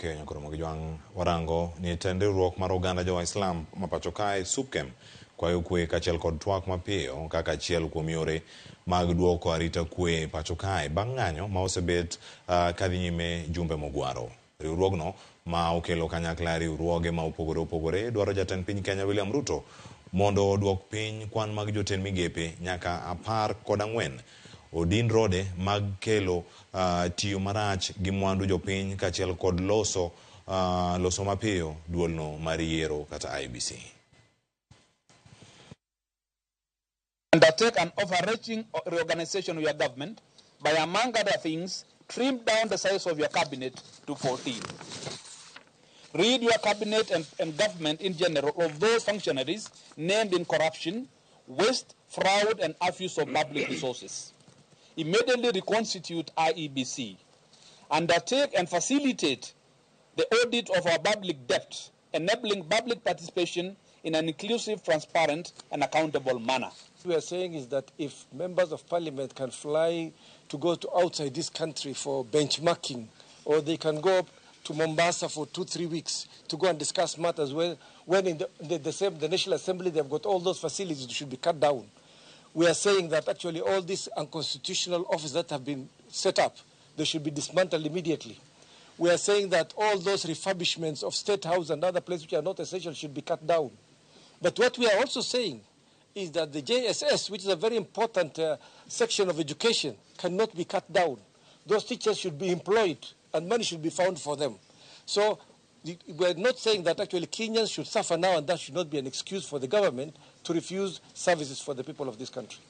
Kenya Ramogi warango ni tenderuok mar oganda jo Islam mapacho kae SUPKEM kwayo kwe kachiel kod twak mapiyo kaka achiel kuom yore mag duoko arita kwe pacho kae bang' ng'anyo ma osebet kadhi nyime jumbe mogwaro. Riwruogno ma okelo kanyakla riwruoge ma opogore dwaro jatend piny Kenya William Ruto mondo oduok piny kwan mag jotend migepe nyaka 14 odin rode mag kelo tiyo marach gi mwandu jopiny kachiel kod loso mapiyo duolno mar yiero kata IBC. Undertake an overreaching reorganization of your government by, among other things, trim down the size of your cabinet to 14. Rid your cabinet and government in general of those functionaries named in corruption, waste, fraud, and abuse of public resources. Immediately reconstitute IEBC. Undertake and facilitate the audit of our public debt, enabling public participation in an inclusive, transparent, and accountable manner. What we are saying is that if members of parliament can fly to go to outside this country for benchmarking, or they can go up to Mombasa for 2-3 weeks to go and discuss matters when in the National Assembly they've got all those facilities that should be cut down. We are saying that actually all these unconstitutional offices that have been set up, they should be dismantled immediately. We are saying that all those refurbishments of State House and other places which are not essential should be cut down. But what we are also saying is that the JSS, which is a very important section of education, cannot be cut down. Those teachers should be employed and money should be found for them. So we're not saying that actually Kenyans should suffer now, and that should not be an excuse for the government to refuse services for the people of this country.